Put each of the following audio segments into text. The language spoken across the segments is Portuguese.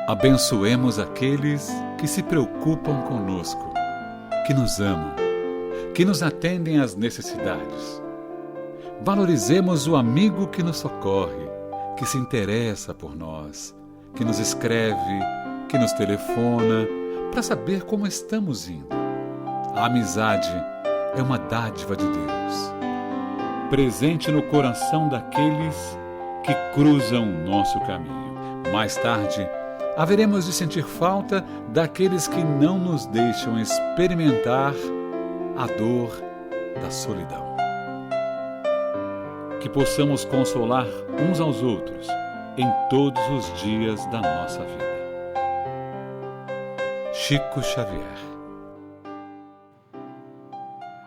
Abençoemos aqueles que se preocupam conosco, que nos amam, que nos atendem às necessidades. Valorizemos o amigo que nos socorre, que se interessa por nós, que nos escreve, que nos telefona, para saber como estamos indo. A amizade é uma dádiva de Deus, presente no coração daqueles que cruzam o nosso caminho. Mais tarde, haveremos de sentir falta daqueles que não nos deixam experimentar a dor da solidão. Que possamos consolar uns aos outros em todos os dias da nossa vida. Chico Xavier.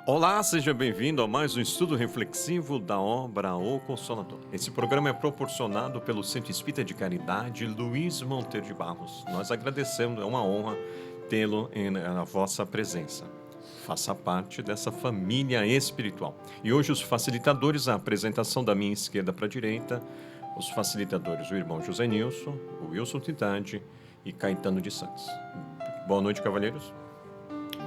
Olá, seja bem-vindo a mais um estudo reflexivo da obra O Consolador. Esse programa é proporcionado pelo Centro Espírita de Caridade Luiz Monteiro de Barros. Nós agradecemos, é uma honra tê-lo na vossa presença. Faça parte dessa família espiritual. E hoje os facilitadores, a apresentação da minha esquerda para a direita, os facilitadores, o irmão José Nilson, o Wilson Titade e Caetano de Santos. Boa noite, cavalheiros.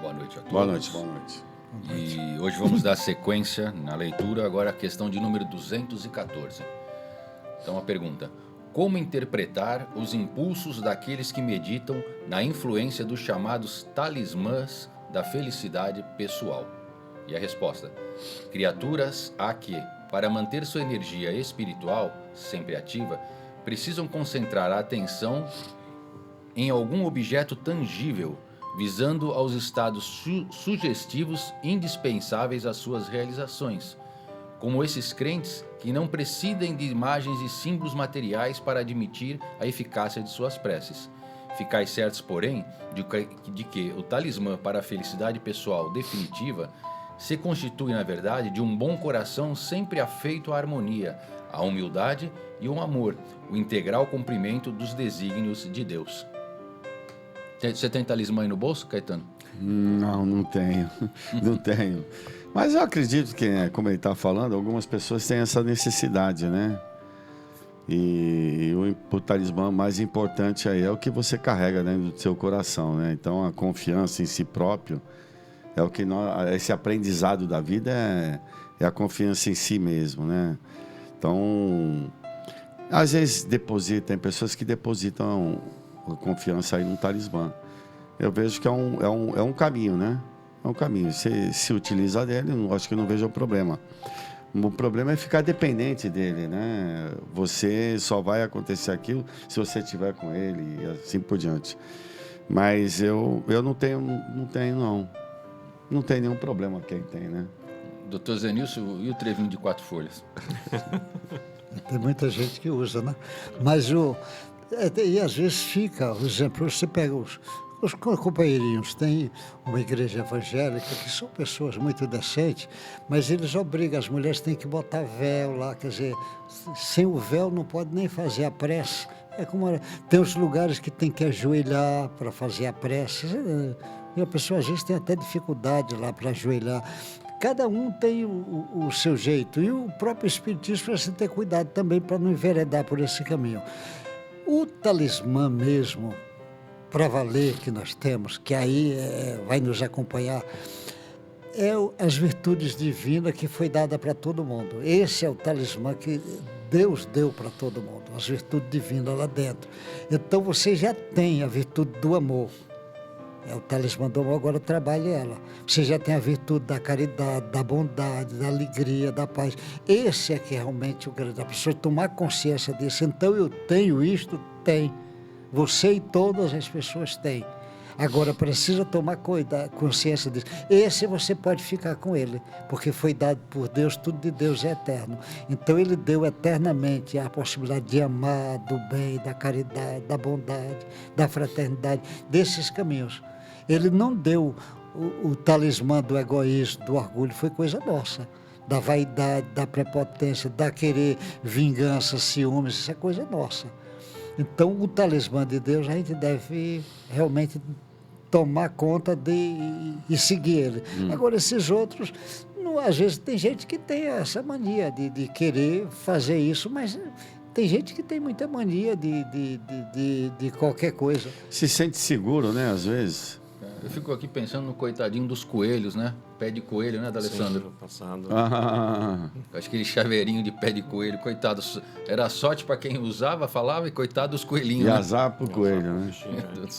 Boa noite a todos. Boa noite, boa noite. E hoje vamos dar sequência na leitura, agora a questão de número 214. Então a pergunta: como interpretar os impulsos daqueles que meditam na influência dos chamados talismãs da felicidade pessoal? E a resposta: criaturas há que, para manter sua energia espiritual sempre ativa, precisam concentrar a atenção em algum objeto tangível, visando aos estados sugestivos indispensáveis às suas realizações, como esses crentes que não prescindem de imagens e símbolos materiais para admitir a eficácia de suas preces. Ficais certos, porém, de que o talismã para a felicidade pessoal definitiva se constitui, na verdade, de um bom coração sempre afeito à harmonia, à humildade e ao amor, o integral cumprimento dos desígnios de Deus. Você tem talismã aí no bolso, Caetano? Não tenho. Não tenho. Mas eu acredito que, como ele está falando, algumas pessoas têm essa necessidade, né? E o talismã mais importante aí é o que você carrega dentro do seu coração, né? Então, a confiança em si próprio é o que esse aprendizado da vida é a confiança em si mesmo, né? Então, às vezes tem pessoas que depositam confiança aí no talismã. Eu vejo que é um caminho, né? É um caminho. Se utiliza dele, acho que não vejo o problema. O problema é ficar dependente dele, né? Você só vai acontecer aquilo se você estiver com ele e assim por diante. Mas eu não tenho. Não tem nenhum problema quem tem, né? Doutor Zenilson, e o trevinho de 4 folhas? Tem muita gente que usa, né? Mas e às vezes fica, por exemplo, você pega os companheirinhos, tem uma igreja evangélica que são pessoas muito decentes, mas eles obrigam, as mulheres têm que botar véu lá, quer dizer, sem o véu não pode nem fazer a prece. Tem os lugares que tem que ajoelhar para fazer a prece, e a pessoa às vezes tem até dificuldade lá para ajoelhar. Cada um tem o seu jeito, e o próprio Espiritismo precisa ter cuidado também para não enveredar por esse caminho. O talismã mesmo, para valer, que nós temos, que aí vai nos acompanhar, é as virtudes divinas que foi dada para todo mundo. Esse é o talismã que Deus deu para todo mundo, as virtudes divinas lá dentro. Então você já tem a virtude do amor. É o talismã do amor, agora trabalhe ela. Você já tem a virtude da caridade, da bondade, da alegria, da paz. Esse é que é realmente o grande. A pessoa tomar consciência disso. Então eu tenho isto? Tem. Você e todas as pessoas têm. Agora precisa tomar consciência disso. Esse você pode ficar com ele, porque foi dado por Deus, tudo de Deus é eterno. Então ele deu eternamente a possibilidade de amar, do bem, da caridade, da bondade, da fraternidade, desses caminhos. Ele não deu o talismã do egoísmo, do orgulho, foi coisa nossa. Da vaidade, da prepotência, da querer vingança, ciúmes, isso é coisa nossa. Então, o talismã de Deus, a gente deve realmente tomar conta e seguir ele. Agora, esses outros, às vezes tem gente que tem essa mania de querer fazer isso, mas Tem gente que tem muita mania de qualquer coisa. Se sente seguro, né, às vezes. Eu fico aqui pensando no coitadinho dos coelhos, né? Pé de coelho, né, D'Alessandro? Sim, no passado. Acho que aquele chaveirinho de pé de coelho, coitado. Era sorte para quem usava, falava, e coitado dos coelhinhos. E Né? azar pro coelho, né?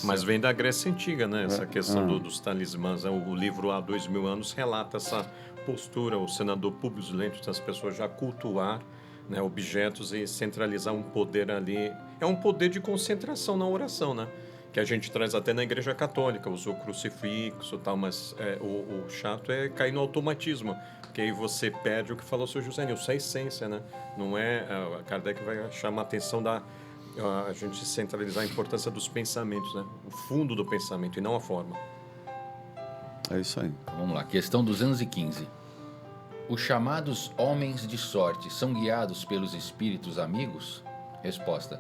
Mas vem da Grécia Antiga, né? Essa questão dos talismãs. Né? O livro há 2000 anos relata essa postura. O senador Públio Lentulus, as pessoas já cultuar, né, objetos e centralizar um poder ali. É um poder de concentração na oração, né? Que a gente traz até na Igreja Católica, usou crucifixo e tal, mas o chato é cair no automatismo, porque aí você perde o que falou o Sr. José Nilson, a essência, né? Não é... Kardec vai chamar a atenção a gente centralizar a importância dos pensamentos, né? O fundo do pensamento e não a forma. É isso aí. Vamos lá, questão 215. Os chamados homens de sorte são guiados pelos espíritos amigos? Resposta.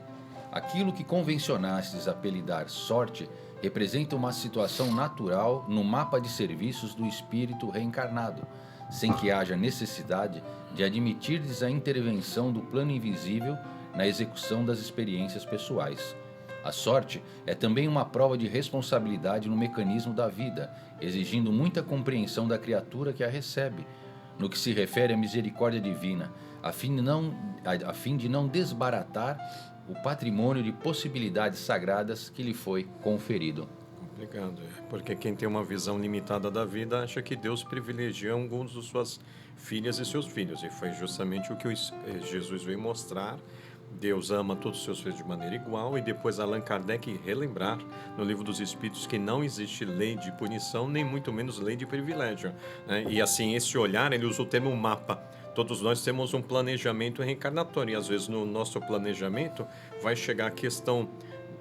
Aquilo que convencionastes apelidar sorte representa uma situação natural no mapa de serviços do espírito reencarnado, sem que haja necessidade de admitirdes a intervenção do plano invisível na execução das experiências pessoais. A sorte é também uma prova de responsabilidade no mecanismo da vida, exigindo muita compreensão da criatura que a recebe, no que se refere à misericórdia divina, a fim de não desbaratar o patrimônio de possibilidades sagradas que lhe foi conferido. Complicado, porque quem tem uma visão limitada da vida acha que Deus privilegia alguns de suas filhas e seus filhos, e foi justamente o que Jesus veio mostrar. Deus ama todos os seus filhos de maneira igual, e depois Allan Kardec relembrar no Livro dos Espíritos que não existe lei de punição, nem muito menos lei de privilégio, né? E assim, esse olhar, ele usa o termo mapa. Todos nós temos um planejamento reencarnatório, e às vezes no nosso planejamento vai chegar a questão,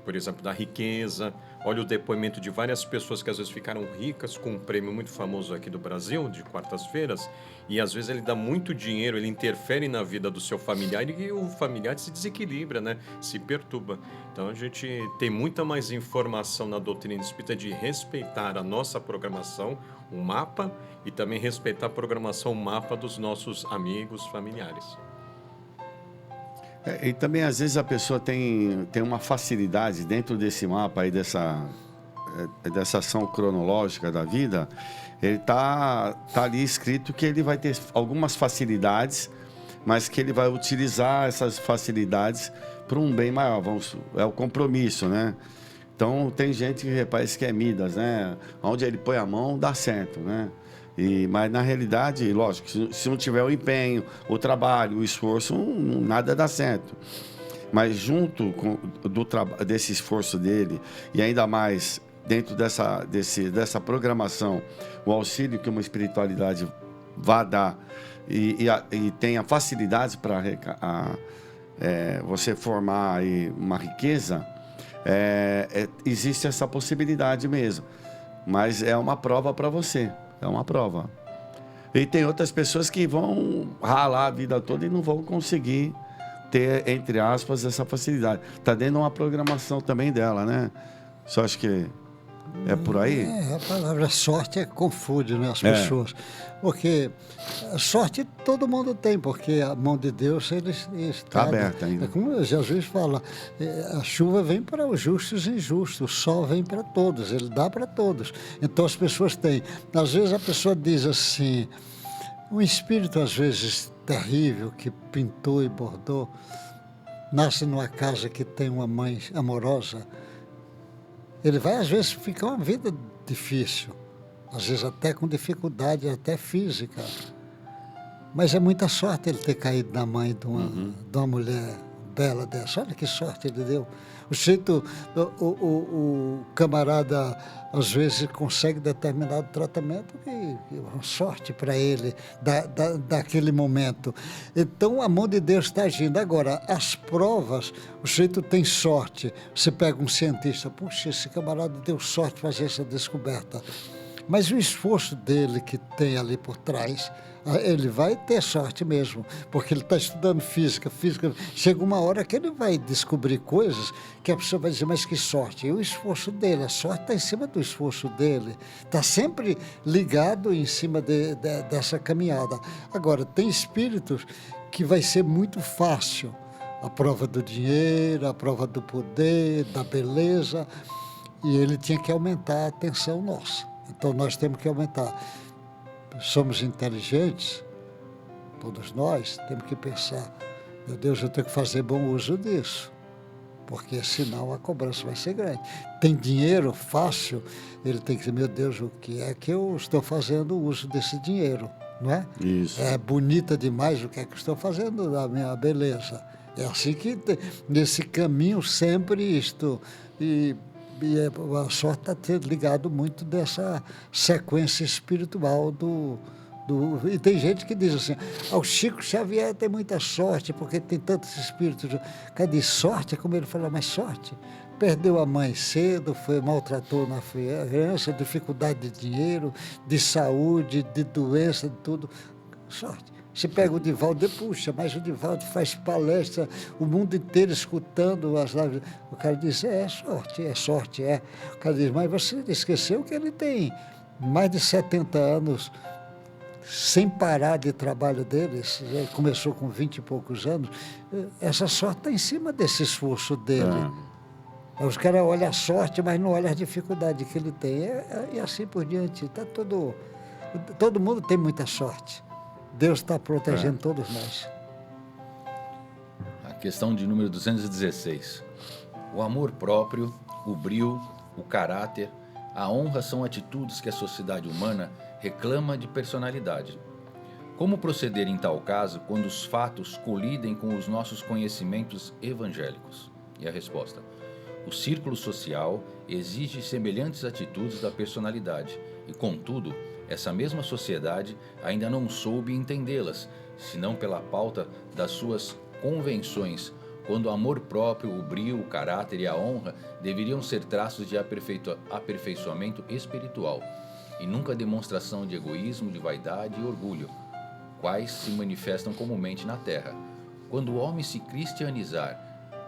por exemplo, da riqueza. Olha o depoimento de várias pessoas que às vezes ficaram ricas com um prêmio muito famoso aqui do Brasil, de quartas-feiras, e às vezes ele dá muito dinheiro, ele interfere na vida do seu familiar e o familiar se desequilibra, né? Se perturba. Então a gente tem muita mais informação na doutrina espírita de respeitar a nossa programação, o mapa, e também respeitar a programação, o mapa dos nossos amigos, familiares. E também, às vezes, a pessoa tem uma facilidade dentro desse mapa aí, dessa ação cronológica da vida. Ele tá ali escrito que ele vai ter algumas facilidades, mas que ele vai utilizar essas facilidades para um bem maior. É o compromisso, né? Então, tem gente que parece que é Midas, né? Onde ele põe a mão, dá certo, né? Mas na realidade, lógico, se não tiver o empenho, o trabalho, o esforço, nada dá certo. Mas junto desse esforço dele, e ainda mais dentro dessa programação, o auxílio que uma espiritualidade vai dar e tenha facilidade para você formar aí uma riqueza, existe essa possibilidade mesmo. Mas é uma prova para você. É uma prova. E tem outras pessoas que vão ralar a vida toda e não vão conseguir ter, entre aspas, essa facilidade. Está dentro de uma programação também dela, né? Só acho que é por aí. A palavra sorte confunde, né, as pessoas. Porque a sorte todo mundo tem, porque a mão de Deus está aberta ainda. É como Jesus fala, a chuva vem para os justos e injustos, o sol vem para todos, ele dá para todos. Então as pessoas têm. Às vezes a pessoa diz assim, um espírito às vezes terrível que pintou e bordou, nasce numa casa que tem uma mãe amorosa, ele vai às vezes ficar uma vida difícil, às vezes até com dificuldade, até física. Mas é muita sorte ele ter caído na mãe de uma mulher bela dessa. Olha que sorte ele deu. O camarada, às vezes, consegue determinado tratamento que é uma sorte para ele, daquele momento. Então, a mão de Deus está agindo. Agora, as provas, o sujeito tem sorte. Você pega um cientista, puxa, esse camarada deu sorte de fazer essa descoberta. Mas o esforço dele que tem ali por trás, ele vai ter sorte mesmo, porque ele está estudando física. Chega uma hora que ele vai descobrir coisas que a pessoa vai dizer, mas que sorte? E o esforço dele, a sorte está em cima do esforço dele, está sempre ligado em cima dessa caminhada. Agora, tem espíritos que vai ser muito fácil a prova do dinheiro, a prova do poder, da beleza, e ele tinha que aumentar a atenção nossa. Então nós temos que aumentar. Somos inteligentes, todos nós, temos que pensar, meu Deus, eu tenho que fazer bom uso disso, porque senão a cobrança vai ser grande. Tem dinheiro fácil, ele tem que dizer, meu Deus, o que é que eu estou fazendo uso desse dinheiro, não é? Isso. É bonita demais, o que é que eu estou fazendo da minha beleza. É assim que, nesse caminho, sempre isto. E a sorte está ligado muito dessa sequência espiritual e tem gente que diz assim, o Chico Xavier tem muita sorte, porque tem tantos espíritos. Cadê sorte? É como ele falou, mas sorte. Perdeu a mãe cedo, maltratou na criança, dificuldade de dinheiro, de saúde, de doença, de tudo. Sorte. Você pega o Divaldo, puxa, mas o Divaldo faz palestra, o mundo inteiro escutando as lives. O cara diz, é sorte. O cara diz, mas você esqueceu que ele tem mais de 70 anos sem parar de trabalho dele, ele começou com 20 e poucos anos, essa sorte está em cima desse esforço dele. Os caras olham a sorte, mas não olham a dificuldade que ele tem. E assim por diante. Todo mundo tem muita sorte. Deus está protegendo todos nós. A questão de número 216. O amor próprio, o brio, o caráter, a honra são atitudes que a sociedade humana reclama de personalidade. Como proceder em tal caso quando os fatos colidem com os nossos conhecimentos evangélicos? E a resposta: o círculo social exige semelhantes atitudes da personalidade e, contudo, essa mesma sociedade ainda não soube entendê-las, senão pela pauta das suas convenções, quando o amor próprio, o brio, o caráter e a honra deveriam ser traços de aperfeiçoamento espiritual, e nunca demonstração de egoísmo, de vaidade e orgulho, quais se manifestam comumente na Terra. Quando o homem se cristianizar,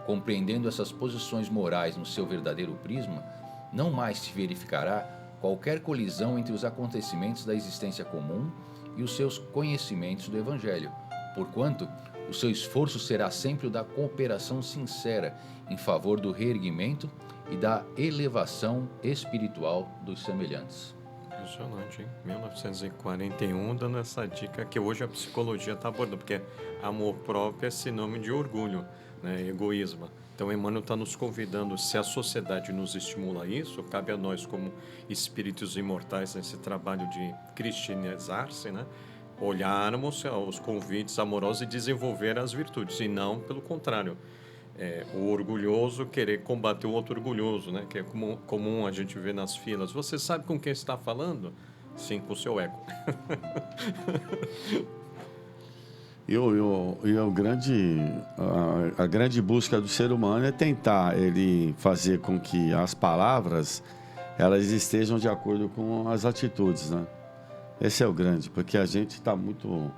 compreendendo essas posições morais no seu verdadeiro prisma, não mais se verificará qualquer colisão entre os acontecimentos da existência comum e os seus conhecimentos do Evangelho, porquanto o seu esforço será sempre o da cooperação sincera em favor do reerguimento e da elevação espiritual dos semelhantes. Impressionante, hein? 1941, dando essa dica que hoje a psicologia está abordando, porque amor próprio é sinônimo de orgulho, né? Egoísmo. Então, Emmanuel está nos convidando, se a sociedade nos estimula isso, cabe a nós, como espíritos imortais, nesse trabalho de cristianizar-se, né? Olharmos os convites amorosos e desenvolver as virtudes, e não pelo contrário. O orgulhoso querer combater o outro orgulhoso, né? Que é comum a gente ver nas filas. Você sabe com quem está falando? Sim, com o seu ego. A grande busca do ser humano é tentar ele fazer com que as palavras elas estejam de acordo com as atitudes, né? Esse é o grande, porque a gente está muito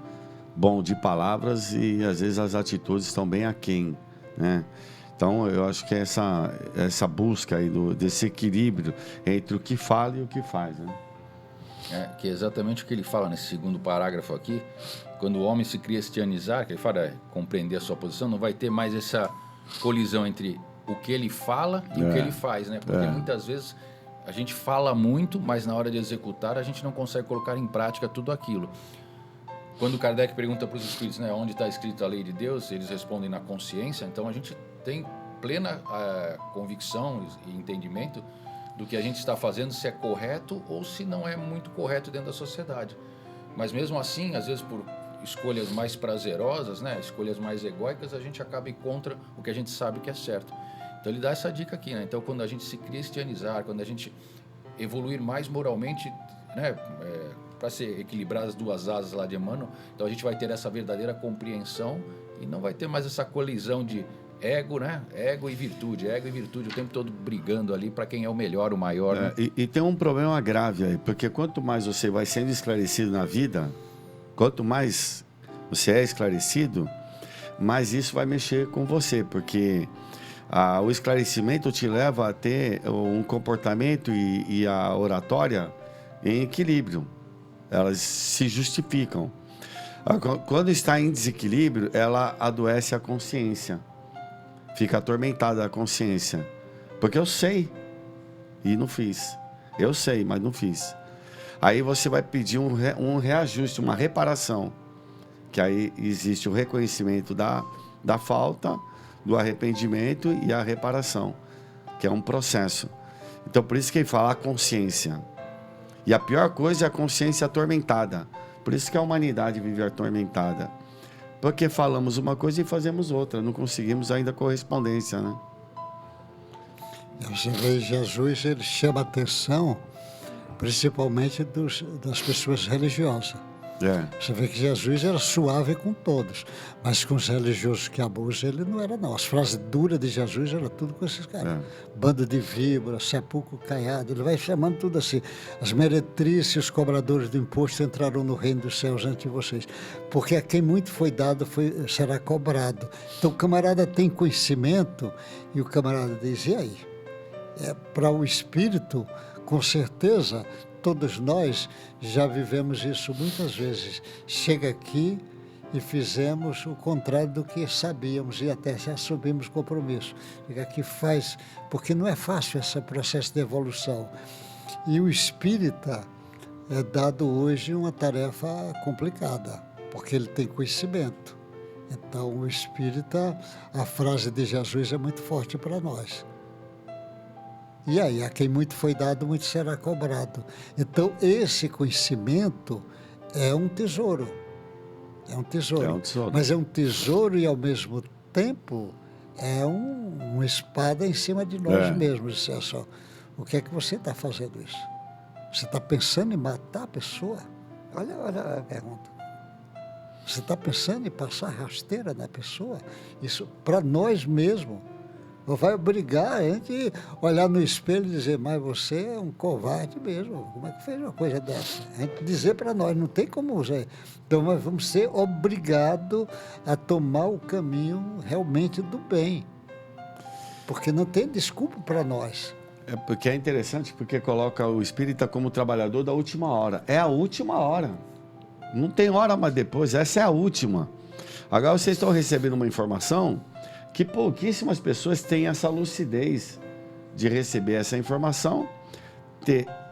bom de palavras e às vezes as atitudes estão bem aquém, né? Então eu acho que é essa busca aí desse equilíbrio entre o que fala e o que faz, né? Que é exatamente o que ele fala nesse segundo parágrafo aqui. Quando o homem se cristianizar, que ele fala compreender a sua posição, não vai ter mais essa colisão entre o que ele fala e o que ele faz, né? Porque muitas vezes a gente fala muito, mas na hora de executar a gente não consegue colocar em prática tudo aquilo. Quando Kardec pergunta para os espíritos, né, onde está escrita a lei de Deus, eles respondem na consciência. Então a gente tem plena convicção e entendimento do que a gente está fazendo, se é correto ou se não é muito correto dentro da sociedade. Mas mesmo assim, às vezes por escolhas mais prazerosas, né, escolhas mais egóicas, a gente acaba contra o que a gente sabe que é certo. Então ele dá essa dica aqui, né? Então quando a gente se cristianizar, quando a gente evoluir mais moralmente, né, para se equilibrar as duas asas lá de Emmanuel, então a gente vai ter essa verdadeira compreensão e não vai ter mais essa colisão de ego, né? Ego e virtude, o tempo todo brigando ali para quem é o melhor, o maior. Né? E tem um problema grave aí, porque quanto mais você vai sendo esclarecido na vida, quanto mais você é esclarecido, mais isso vai mexer com você, porque o esclarecimento te leva a ter um comportamento e a oratória em equilíbrio. Elas se justificam. Quando está em desequilíbrio, ela adoece a consciência. fica atormentada a consciência. Porque eu sei e não fiz. Eu sei, mas não fiz. Aí você vai pedir um reajuste, uma reparação. Que aí existe o reconhecimento da falta, do arrependimento e a reparação, que é um processo. Então, por isso que ele fala a consciência. E a pior coisa é a consciência atormentada. Por isso que a humanidade vive atormentada. Porque falamos uma coisa e fazemos outra. Não conseguimos ainda correspondência, né? Você vê, Jesus, ele chama a atenção, principalmente das pessoas religiosas. Você vê que Jesus era suave com todos, mas com os religiosos que abusam, ele não era, não. As frases duras de Jesus eram tudo com esses caras. Bando de víbora, sepulcro caiado, ele vai chamando tudo assim. As meretrizes e os cobradores do imposto entrarão no reino dos céus antes de vocês, porque a quem muito foi dado será cobrado. Então o camarada tem conhecimento e o camarada diz, e aí? Para o espírito, com certeza, todos nós já vivemos isso muitas vezes. Chega aqui e fizemos o contrário do que sabíamos e até já assumimos compromisso. Chega aqui faz, porque não é fácil esse processo de evolução. E o espírita é dado hoje uma tarefa complicada, porque ele tem conhecimento. Então o espírita, a frase de Jesus é muito forte para nós. E aí, a quem muito foi dado, muito será cobrado. Então, esse conhecimento é um tesouro. É um tesouro. É um tesouro. Mas é um tesouro e, ao mesmo tempo, é uma espada em cima de nós mesmos. Isso é só. O que é que você está fazendo isso? Você está pensando em matar a pessoa? Olha a pergunta. Você está pensando em passar rasteira na pessoa? Isso, para nós mesmos, vai obrigar a gente a olhar no espelho e dizer, mas você é um covarde mesmo. Como é que fez uma coisa dessa? A gente dizer para nós, não tem como usar. Então nós vamos ser obrigados a tomar o caminho realmente do bem. Porque não tem desculpa para nós. É porque é interessante, porque coloca o espírita como trabalhador da última hora. É a última hora. Não tem hora mais depois, essa é a última. Agora vocês estão recebendo uma informação que pouquíssimas pessoas têm essa lucidez de receber essa informação.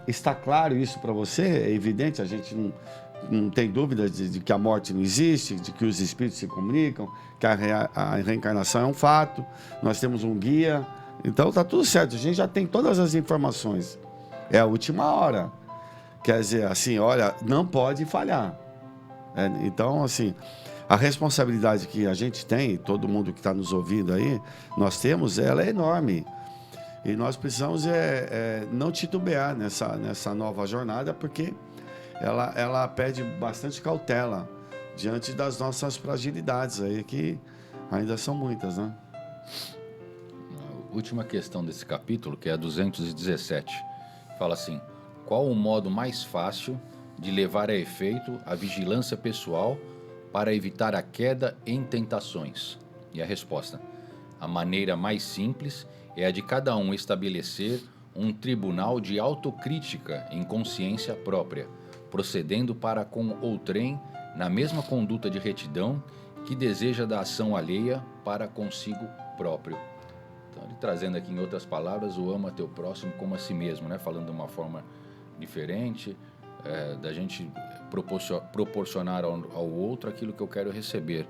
Está claro isso para você? É evidente, a gente não tem dúvida de que a morte não existe, de que os espíritos se comunicam, que a reencarnação é um fato, nós temos um guia. Então está tudo certo, a gente já tem todas as informações. É a última hora. Quer dizer, assim, olha, não pode falhar. Então, assim, a responsabilidade que a gente tem, todo mundo que está nos ouvindo aí, nós temos, ela é enorme. E nós precisamos não titubear nessa nova jornada, porque ela pede bastante cautela diante das nossas fragilidades aí, que ainda são muitas, né? A última questão desse capítulo, que é a 217, fala assim: qual o modo mais fácil de levar a efeito a vigilância pessoal para evitar a queda em tentações? E a resposta: a maneira mais simples é a de cada um estabelecer um tribunal de autocrítica em consciência própria, procedendo para com outrem na mesma conduta de retidão que deseja da ação alheia para consigo próprio. Então, ele trazendo aqui em outras palavras o ama teu próximo como a si mesmo, né? Falando de uma forma diferente, da gente proporcionar ao outro aquilo que eu quero receber.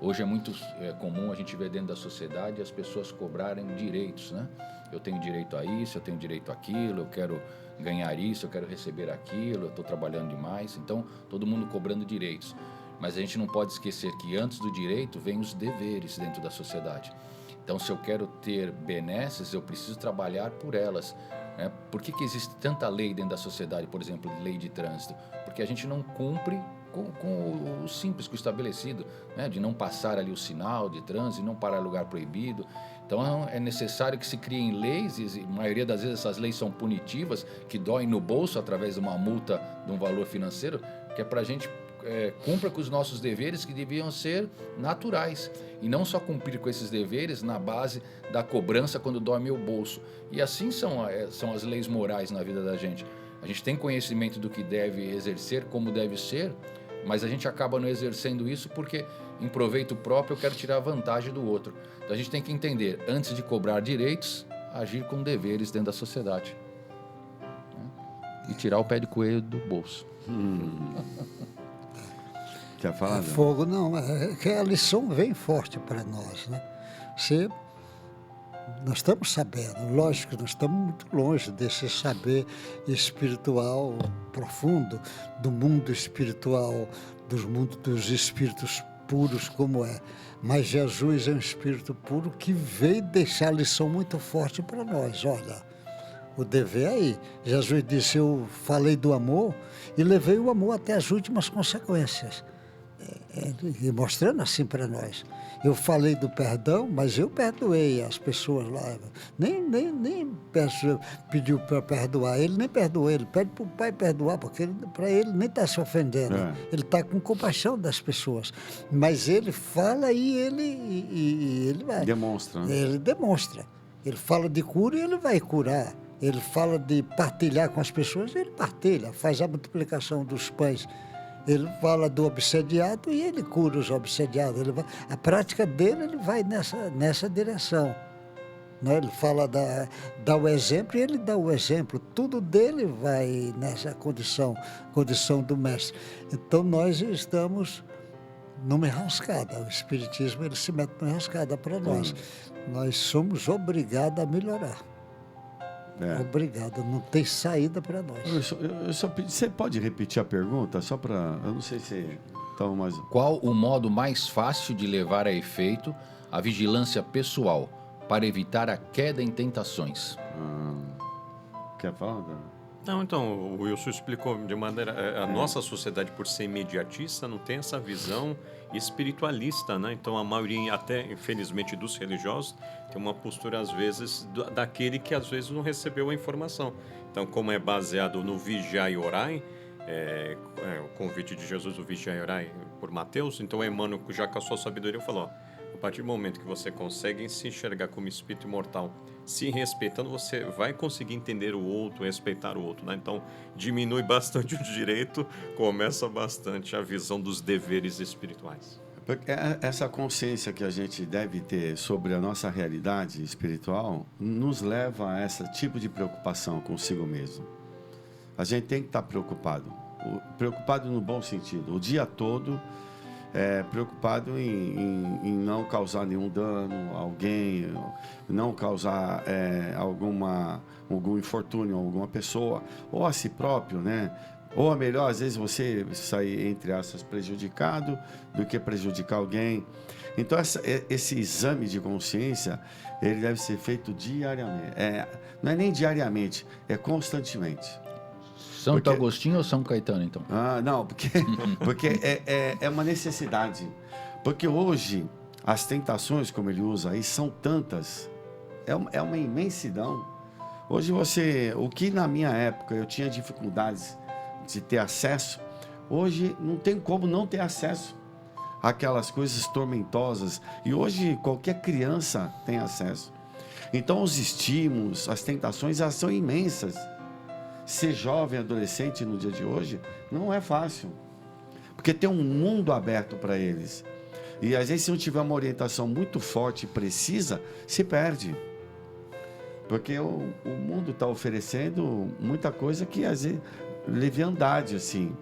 Hoje é muito comum a gente ver dentro da sociedade as pessoas cobrarem direitos, né? Eu tenho direito a isso, eu tenho direito àquilo, eu quero ganhar isso, eu quero receber aquilo, eu estou trabalhando demais. Então, todo mundo cobrando direitos. Mas a gente não pode esquecer que antes do direito vem os deveres dentro da sociedade. Então, se eu quero ter benesses, eu preciso trabalhar por elas. Por que existe tanta lei dentro da sociedade, por exemplo, lei de trânsito? Porque a gente não cumpre com o simples, com o estabelecido, né? De não passar ali o sinal de trânsito, não parar em lugar proibido. Então é necessário que se criem leis, e a maioria das vezes essas leis são punitivas, que doem no bolso através de uma multa de um valor financeiro, que é para a gente cumpra com os nossos deveres, que deviam ser naturais, e não só cumprir com esses deveres na base da cobrança quando dói meu bolso. E assim são as leis morais na vida da gente. A gente tem conhecimento do que deve exercer, como deve ser, mas a gente acaba não exercendo isso porque, em proveito próprio, eu quero tirar vantagem do outro. Então a gente tem que entender, antes de cobrar direitos, agir com deveres dentro da sociedade. E tirar o pé de coelho do bolso. Quer falar? É fogo, não. É que a lição vem forte para nós, né? Nós estamos sabendo, lógico, nós estamos muito longe desse saber espiritual profundo, do mundo espiritual, dos espíritos puros como é. Mas Jesus é um espírito puro que veio deixar a lição muito forte para nós. Olha, o dever é aí. Jesus disse, eu falei do amor e levei o amor até as últimas consequências. E mostrando assim para nós. Eu falei do perdão, mas eu perdoei as pessoas lá. Nem pediu para perdoar. Ele nem perdoou. Ele pede para o Pai perdoar, porque para ele nem está se ofendendo. Ele está com compaixão das pessoas. Mas ele fala e ele vai. Demonstra. Né? Ele demonstra. Ele fala de cura e ele vai curar. Ele fala de partilhar com as pessoas, ele partilha, faz a multiplicação dos pães. Ele fala do obsediado e ele cura os obsediados. A prática dele, ele vai nessa direção. Né? Ele fala, dá o exemplo e ele dá o exemplo. Tudo dele vai nessa condição do mestre. Então, nós estamos numa enrascada. O Espiritismo, ele se mete numa enrascada para nós. Nós somos obrigados a melhorar. Obrigado, não tem saída para nós. Você pode repetir a pergunta? Só para. Eu não sei se estava mais. Qual o modo mais fácil de levar a efeito a vigilância pessoal para evitar a queda em tentações? Quer falar? Não, então, o Wilson explicou de maneira... A nossa sociedade, por ser imediatista, não tem essa visão espiritualista, né? Então, a maioria, até, infelizmente, dos religiosos, tem uma postura, às vezes, daquele que, às vezes, não recebeu a informação. Então, como é baseado no vigiar e orai, o convite de Jesus, o vigiar e orai, por Mateus, então, Emmanuel, já com a sua sabedoria, falou, a partir do momento que você consegue se enxergar como espírito imortal, se respeitando, você vai conseguir entender o outro, respeitar o outro, né? Então, diminui bastante o direito, começa bastante a visão dos deveres espirituais. Porque essa consciência que a gente deve ter sobre a nossa realidade espiritual nos leva a esse tipo de preocupação consigo mesmo. A gente tem que estar preocupado no bom sentido, o dia todo, preocupado em não causar nenhum dano a alguém, não causar algum infortúnio a alguma pessoa, ou a si próprio, né? Ou é melhor, às vezes, você sair, entre aspas, prejudicado do que prejudicar alguém. Então, esse exame de consciência, ele deve ser feito diariamente. Não é nem diariamente, é constantemente. Santo Agostinho ou São Caetano, então? Não, porque é uma necessidade. Porque hoje, as tentações, como ele usa aí, são tantas. É uma imensidão. Hoje o que na minha época eu tinha dificuldades de ter acesso, hoje não tem como não ter acesso àquelas coisas tormentosas. E hoje qualquer criança tem acesso. Então os estímulos, as tentações, elas são imensas. Ser jovem, adolescente no dia de hoje não é fácil, porque tem um mundo aberto para eles. E às vezes, se não tiver uma orientação muito forte e precisa, se perde. Porque o mundo está oferecendo muita coisa que às vezes leviandade, assim.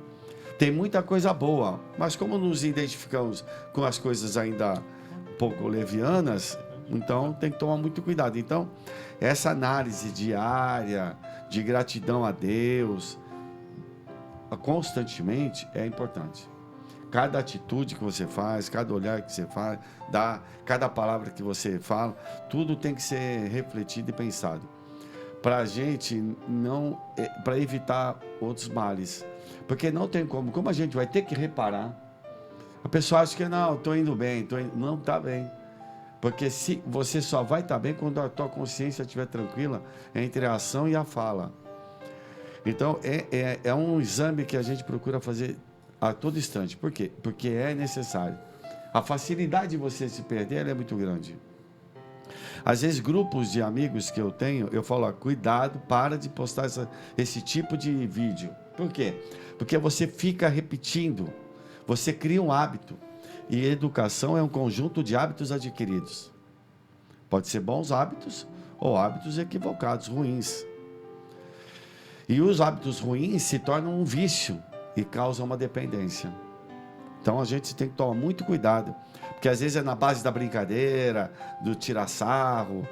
Tem muita coisa boa, mas como nos identificamos com as coisas ainda um pouco levianas, então tem que tomar muito cuidado. Então, essa análise diária de gratidão a Deus, constantemente, é importante. Cada atitude que você faz, cada olhar que você faz, cada palavra que você fala, tudo tem que ser refletido e pensado. Para a gente não, para evitar outros males. Porque não tem como a gente vai ter que reparar. A pessoa acha que não, estou indo bem, não está bem. Porque você só vai estar bem quando a tua consciência estiver tranquila entre a ação e a fala. Então, é um exame que a gente procura fazer a todo instante. Por quê? Porque é necessário. A facilidade de você se perder ela é muito grande. Às vezes, grupos de amigos que eu tenho, eu falo, cuidado, para de postar esse tipo de vídeo. Por quê? Porque você fica repetindo. Você cria um hábito. E educação é um conjunto de hábitos adquiridos. Pode ser bons hábitos ou hábitos equivocados, ruins. E os hábitos ruins se tornam um vício e causam uma dependência. Então a gente tem que tomar muito cuidado, porque às vezes é na base da brincadeira, do tirar sarro,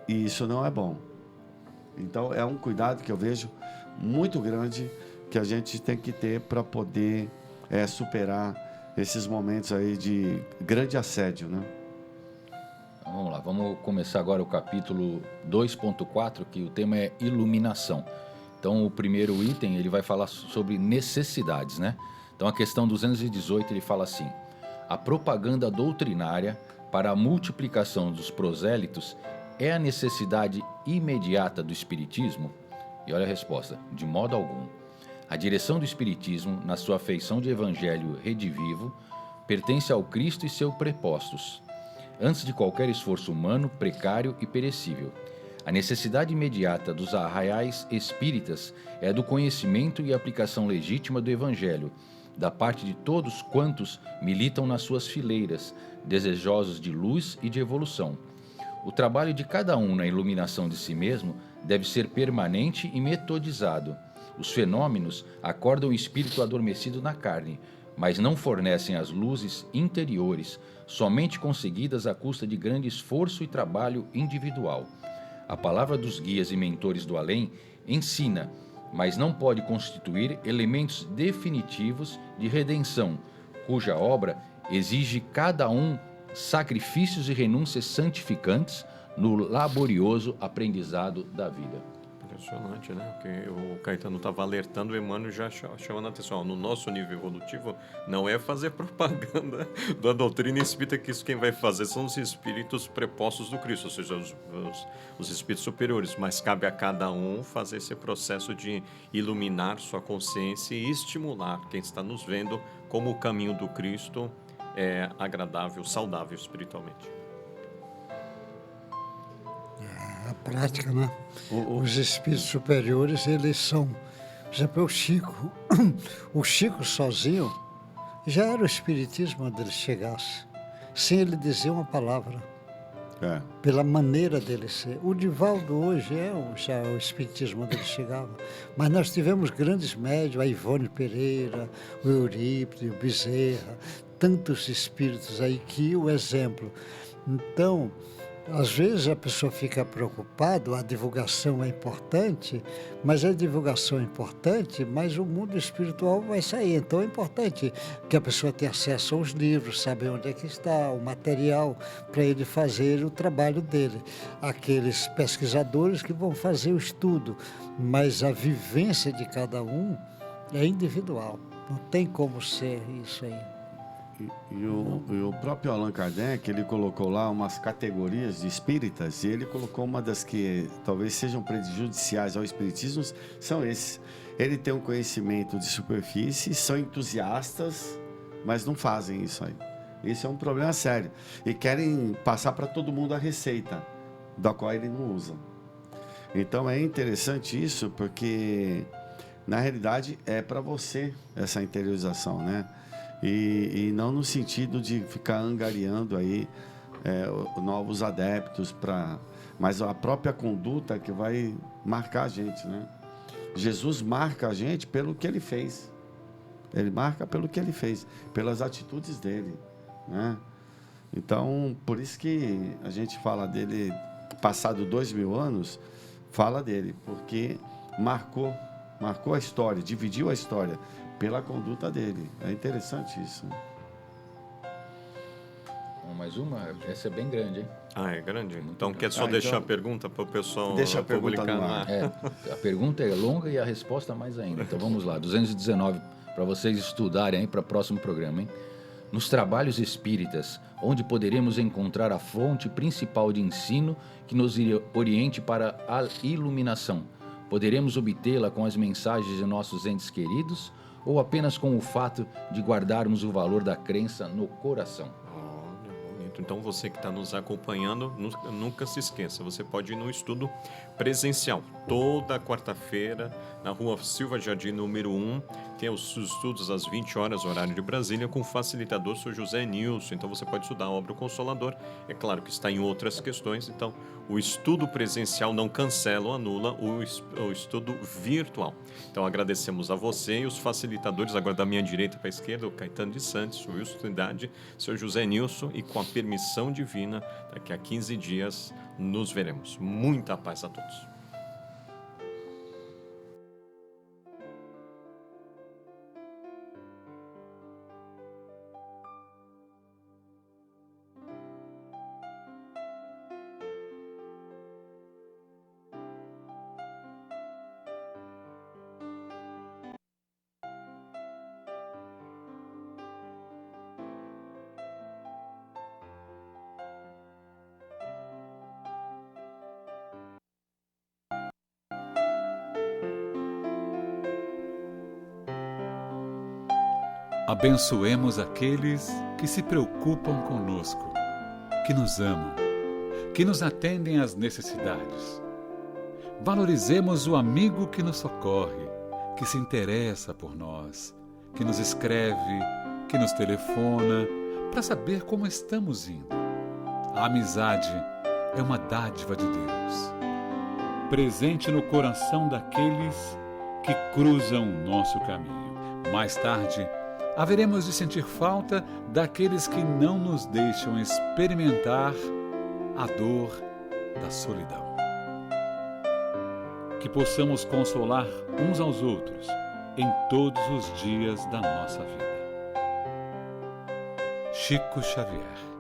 e isso não é bom. Então é um cuidado que eu vejo muito grande que a gente tem que ter para poder superar esses momentos aí de grande assédio, né? Vamos lá, vamos começar agora o capítulo 2.4, que o tema é iluminação. Então, o primeiro item, ele vai falar sobre necessidades, né? Então, a questão 218, ele fala assim: a propaganda doutrinária para a multiplicação dos prosélitos é a necessidade imediata do Espiritismo? E olha a resposta: de modo algum. A direção do Espiritismo, na sua feição de evangelho redivivo, pertence ao Cristo e seus prepostos, antes de qualquer esforço humano, precário e perecível. A necessidade imediata dos arraiais espíritas é a do conhecimento e aplicação legítima do Evangelho, da parte de todos quantos militam nas suas fileiras, desejosos de luz e de evolução. O trabalho de cada um na iluminação de si mesmo deve ser permanente e metodizado. Os fenômenos acordam o espírito adormecido na carne, mas não fornecem as luzes interiores, somente conseguidas à custa de grande esforço e trabalho individual. A palavra dos guias e mentores do além ensina, mas não pode constituir elementos definitivos de redenção, cuja obra exige cada um sacrifícios e renúncias santificantes no laborioso aprendizado da vida. Impressionante, né? Porque o Caetano estava alertando, o Emmanuel já chamando a atenção. No nosso nível evolutivo, não é fazer propaganda da doutrina espírita, que isso quem vai fazer são os espíritos prepostos do Cristo, ou seja, os espíritos superiores. Mas cabe a cada um fazer esse processo de iluminar sua consciência e estimular quem está nos vendo como o caminho do Cristo é agradável, saudável espiritualmente. A prática, né? Os espíritos superiores, eles são, por exemplo, o Chico sozinho já era o espiritismo onde ele chegasse, sem ele dizer uma palavra, pela maneira dele ser. O Divaldo hoje já é o espiritismo onde ele chegava, mas nós tivemos grandes médios, a Ivone Pereira, o Eurípides, o Bezerra, tantos espíritos aí que o exemplo. Então, às vezes a pessoa fica preocupada, a divulgação é importante, mas a divulgação é importante, mas o mundo espiritual vai sair. Então é importante que a pessoa tenha acesso aos livros, saber onde é que está, o material, para ele fazer o trabalho dele. Aqueles pesquisadores que vão fazer o estudo, mas a vivência de cada um é individual. Não tem como ser isso aí. E o próprio Allan Kardec, ele colocou lá umas categorias de espíritas, e ele colocou uma das que talvez sejam prejudiciais ao espiritismo, são esses. Ele tem um conhecimento de superfície, são entusiastas, mas não fazem isso aí. Esse é um problema sério. E querem passar para todo mundo a receita, da qual ele não usa. Então é interessante isso, porque na realidade é para você essa interiorização, né? E não no sentido de ficar angariando aí novos adeptos, mas a própria conduta que vai marcar a gente, né? Jesus marca a gente pelo que ele fez. Ele marca pelo que ele fez, pelas atitudes dele, né? Então, por isso que a gente fala dele, passado 2000 anos, fala dele, porque marcou a história, dividiu a história pela conduta dele. É interessante isso. Mais uma? Essa é bem grande, hein? É grande? Então quer só deixar a pergunta para o pessoal deixa a publicar pergunta no ar. A pergunta é longa e a resposta mais ainda. Então vamos lá, 219, para vocês estudarem aí para o próximo programa, hein? Nos trabalhos espíritas, onde poderemos encontrar a fonte principal de ensino que nos oriente para a iluminação? Poderemos obtê-la com as mensagens de nossos entes queridos ou apenas com o fato de guardarmos o valor da crença no coração? Olha, bonito. Então você que está nos acompanhando, nunca se esqueça, você pode ir no estudo presencial, toda quarta-feira, na rua Silva Jardim, número 1, tem os estudos às 20 horas, horário de Brasília, com o facilitador, Sr. José Nilson. Então você pode estudar a obra O Consolador. É claro que está em outras questões, então o estudo presencial não cancela ou anula o estudo virtual. Então agradecemos a você e os facilitadores, agora da minha direita para a esquerda, o Caetano de Santos, o Wilson Trindade, Sr. José Nilson, e com a permissão divina, daqui a 15 dias nos veremos. Muita paz a todos. Abençoemos aqueles que se preocupam conosco, que nos amam, que nos atendem às necessidades. Valorizemos o amigo que nos socorre, que se interessa por nós, que nos escreve, que nos telefona, para saber como estamos indo. A amizade é uma dádiva de Deus, presente no coração daqueles que cruzam o nosso caminho. Mais tarde, haveremos de sentir falta daqueles que não nos deixam experimentar a dor da solidão. Que possamos consolar uns aos outros em todos os dias da nossa vida. Chico Xavier.